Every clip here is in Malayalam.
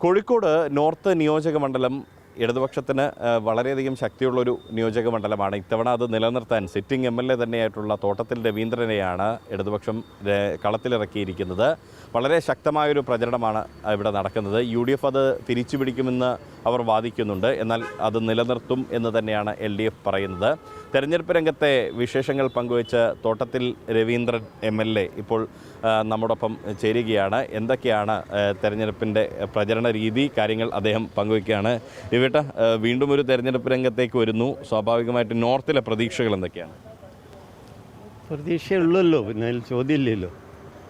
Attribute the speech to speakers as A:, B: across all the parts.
A: കോഴിക്കോട് നോർത്ത് നിയോജക മണ്ഡലം ഇടതുപക്ഷത്തിന് വളരെയധികം ശക്തിയുള്ളൊരു നിയോജക മണ്ഡലമാണ്. ഇത്തവണ അത് നിലനിർത്താൻ സിറ്റിംഗ് MLA തന്നെയായിട്ടുള്ള തോട്ടത്തിൽ രവീന്ദ്രനെയാണ് ഇടതുപക്ഷം കളത്തിലിറക്കിയിരിക്കുന്നത്. വളരെ ശക്തമായൊരു പ്രചരണമാണ് ഇവിടെ നടക്കുന്നത്. UDF അത് തിരിച്ചു പിടിക്കുമെന്ന് അവർ വാദിക്കുന്നുണ്ട്. എന്നാൽ അത് നിലനിർത്തും എന്ന് തന്നെയാണ് LDF പറയുന്നത്. തെരഞ്ഞെടുപ്പ് രംഗത്തെ വിശേഷങ്ങൾ പങ്കുവെച്ച് തോട്ടത്തിൽ രവീന്ദ്രൻ MLA ഇപ്പോൾ നമ്മോടൊപ്പം ചേരുകയാണ്. എന്തൊക്കെയാണ് തെരഞ്ഞെടുപ്പിൻ്റെ പ്രചരണ രീതി, കാര്യങ്ങൾ അദ്ദേഹം പങ്കുവയ്ക്കുകയാണ്. രവിയേട്ട, വീണ്ടും ഒരു തെരഞ്ഞെടുപ്പ് രംഗത്തേക്ക് വരുന്നു. സ്വാഭാവികമായിട്ട് നോർത്തിലെ പ്രതീക്ഷകൾ എന്തൊക്കെയാണ്?
B: പ്രതീക്ഷയുള്ളല്ലോ, പിന്നെ അതിൽ ചോദ്യമില്ലല്ലോ.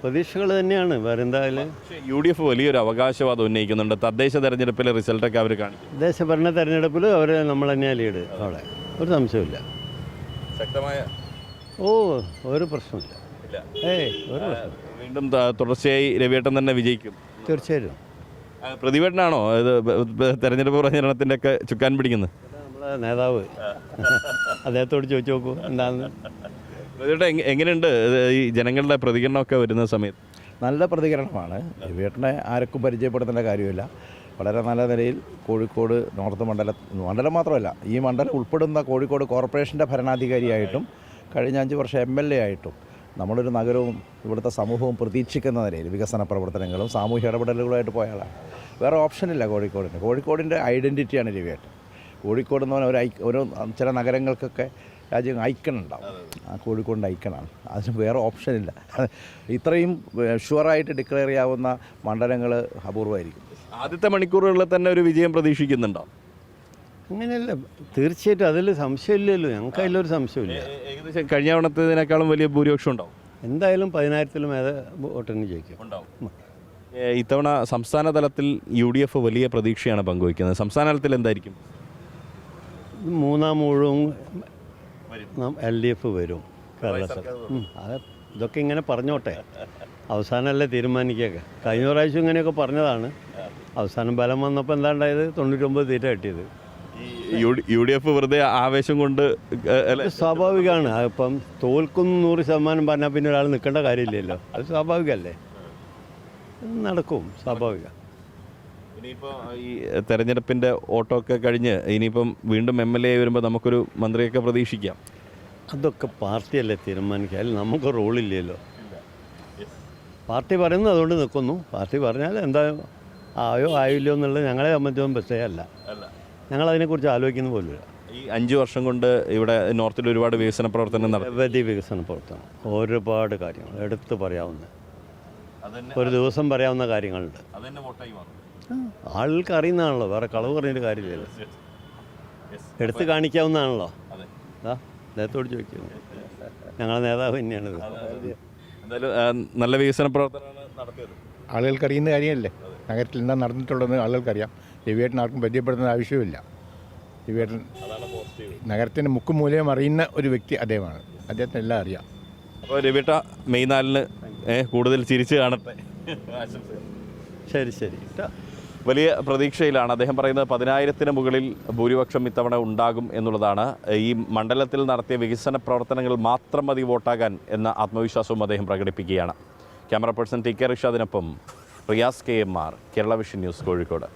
B: പ്രതീക്ഷകൾ തന്നെയാണ്. വേറെ എന്തായാലും
A: UDF വലിയൊരു അവകാശവാദം ഉന്നയിക്കുന്നുണ്ട്. തദ്ദേശ തെരഞ്ഞെടുപ്പിലെ റിസൾട്ടൊക്കെ അവർ കാണിക്കും.
B: തദ്ദേശ ഭരണ തെരഞ്ഞെടുപ്പിൽ അവർ നമ്മൾ തന്നെയാണ് ലീഡ്. അവിടെ ഒരു സംശയമില്ല.
A: ശക്തമായ
B: ഒരു പ്രശ്നമില്ല. ഒരു പ്രശ്നം.
A: വീണ്ടും തുടർച്ചയായി രവിയേട്ടൻ തന്നെ വിജയിക്കും
B: തീർച്ചയായിട്ടും.
A: പ്രതിവേട്ടനാണോ ഇത് തെരഞ്ഞെടുപ്പ് പ്രചരണത്തിൻ്റെ ഒക്കെ ചുക്കാൻ പിടിക്കുന്നത്?
B: നമ്മളെ നേതാവ് അദ്ദേഹത്തോട് ചോദിച്ചു നോക്കൂ എന്താണെന്ന്.
A: എങ്ങനെയുണ്ട് ഈ ജനങ്ങളുടെ പ്രതികരണമൊക്കെ വരുന്ന സമയത്ത്?
C: നല്ല പ്രതികരണമാണ്. രവിയേട്ടനെ ആർക്കും പരിചയപ്പെടുത്തേണ്ട കാര്യമില്ല. വളരെ നല്ല നിലയിൽ കോഴിക്കോട് നോർത്ത് മണ്ഡലം മാത്രമല്ല, ഈ മണ്ഡലം ഉൾപ്പെടുന്ന കോഴിക്കോട് കോർപ്പറേഷൻ്റെ ഭരണാധികാരിയായിട്ടും കഴിഞ്ഞ 5 വർഷം MLA ആയിട്ടും നമ്മളൊരു നഗരവും ഇവിടുത്തെ സമൂഹവും പ്രതീക്ഷിക്കുന്ന നിലയിൽ വികസന പ്രവർത്തനങ്ങളും സാമൂഹ്യ ഇടപെടലുകളുമായിട്ട് പോയ ആളാണ്. വേറെ ഓപ്ഷനില്ല കോഴിക്കോടിന്. കോഴിക്കോടിൻ്റെ ഐഡൻറ്റിറ്റിയാണ് രവിയേട്ടൻ. കോഴിക്കോട് എന്ന് പറഞ്ഞാൽ ഒരു ചില നഗരങ്ങൾക്കൊക്കെ രാജ്യം ഐക്കണുണ്ടാവും. ആ കോഴിക്കോടിൻ്റെ ഐക്കണാണ്. അതിന് വേറെ ഓപ്ഷനില്ല. ഇത്രയും ഷുവറായിട്ട് ഡിക്ലെയർ ചെയ്യാവുന്ന മണ്ഡലങ്ങൾ അപൂർവമായിരിക്കും.
A: ആദ്യത്തെ മണിക്കൂറുകളിൽ തന്നെ ഒരു വിജയം പ്രതീക്ഷിക്കുന്നുണ്ടോ?
B: അങ്ങനെയല്ല, തീർച്ചയായിട്ടും അതിൽ സംശയമില്ലല്ലോ. ഞങ്ങൾക്ക് അതിലൊരു സംശയമില്ല.
A: ഏകദേശം കഴിഞ്ഞ തവണത്തേതിനേക്കാളും വലിയ ഭൂരിപക്ഷം ഉണ്ടാവും.
B: എന്തായാലും 10,000-ലും വോട്ടിന് ജയിക്കും.
A: ഇത്തവണ സംസ്ഥാന തലത്തിൽ UDF വലിയ പ്രതീക്ഷയാണ് പങ്കുവയ്ക്കുന്നത്. സംസ്ഥാന തലത്തിൽ എന്തായിരിക്കും?
B: 3 ഊഴവും LDF വരും കേരളത്തിൽ. അത് ഇതൊക്കെ ഇങ്ങനെ പറഞ്ഞോട്ടെ, അവസാനമല്ലേ തീരുമാനിക്കുക. കഴിഞ്ഞ പ്രാവശ്യം ഇങ്ങനെയൊക്കെ പറഞ്ഞതാണ്. അവസാനം ബലം വന്നപ്പോൾ എന്താണ്ടായത്? 99 സീറ്റ് കിട്ടിയത്.
A: UDF വെറുതെ ആവേശം കൊണ്ട്
B: സ്വാഭാവികമാണ്. അതിപ്പം തോൽക്കുന്നു 100% പറഞ്ഞാൽ പിന്നെ ഒരാൾ നിൽക്കേണ്ട കാര്യമില്ലല്ലോ. അത് സ്വാഭാവികമല്ലേ, നടക്കും, സ്വാഭാവികം.
A: ഇനിയിപ്പോൾ ഈ തെരഞ്ഞെടുപ്പിൻ്റെ ഓട്ടമൊക്കെ കഴിഞ്ഞ് ഇനിയിപ്പം വീണ്ടും MLA വരുമ്പോൾ നമുക്കൊരു മന്ത്രിയൊക്കെ പ്രതീക്ഷിക്കാം.
B: അതൊക്കെ പാർട്ടിയല്ലേ തീരുമാനിക്കുക. അതിൽ നമുക്ക് റോളില്ലല്ലോ. പാർട്ടി പറയുന്നത് അതുകൊണ്ട് നിൽക്കുന്നു. പാർട്ടി പറഞ്ഞാൽ എന്താ ആയില്ലോ എന്നുള്ളത് ഞങ്ങളെ സംബന്ധിച്ചൊന്നും പ്രശ്നമല്ല. ഞങ്ങളതിനെക്കുറിച്ച് ആലോചിക്കുന്ന പോലുമില്ല.
A: ഈ 5 വർഷം കൊണ്ട് ഇവിടെ നോർത്തിൽ ഒരുപാട് വികസന പ്രവർത്തനം നടത്തി.
B: നിരവധി വികസന പ്രവർത്തനം, ഒരുപാട് കാര്യങ്ങൾ എടുത്ത് പറയാവുന്ന, ഒരു ദിവസം പറയാവുന്ന കാര്യങ്ങളുണ്ട്. ആളുകൾക്ക് അറിയുന്നതാണല്ലോ, വേറെ കളവ് പറഞ്ഞൊരു കാര്യമില്ലല്ലോ. എടുത്ത് കാണിക്കാവുന്നതാണല്ലോ. അദ്ദേഹത്തോട് ചോദിക്കുന്നു. ഞങ്ങളെ നേതാവ് തന്നെയാണിത്.
A: എന്തായാലും നല്ല വികസന പ്രവർത്തനമാണ് നടത്തിയത്.
D: ആളുകൾക്ക് അറിയുന്ന കാര്യമല്ലേ. നഗരത്തിൽ എന്താ നടന്നിട്ടുള്ളതെന്ന് ആളുകൾക്കറിയാം. രവിയേട്ടൻ ആർക്കും പരിചയപ്പെടുന്ന ആവശ്യമില്ല. രവിയേട്ടൻ നഗരത്തിൻ്റെ മുക്കും മൂലയും അറിയുന്ന ഒരു വ്യക്തി അദ്ദേഹമാണ്. അദ്ദേഹത്തിന് എല്ലാം അറിയാം.
A: അപ്പോൾ രവിയേട്ട മെയ് 4-ന് കൂടുതൽ ചിരിച്ച് കാണട്ടെ.
B: ശരി ശരി.
A: വലിയ പ്രതീക്ഷയിലാണ്. അദ്ദേഹം പറയുന്നത് 10,000-ന് മുകളിൽ ഭൂരിപക്ഷം ഇത്തവണ ഉണ്ടാകും എന്നുള്ളതാണ്. ഈ മണ്ഡലത്തിൽ നടത്തിയ വികസന പ്രവർത്തനങ്ങൾ മാത്രം മതി വോട്ടാകാൻ എന്ന ആത്മവിശ്വാസവും അദ്ദേഹം പ്രകടിപ്പിക്കുകയാണ്. ക്യാമറ പേഴ്സൺ TK റിഷാദിനൊപ്പം Riyas KMR, Kerala vision news, Kozhikode.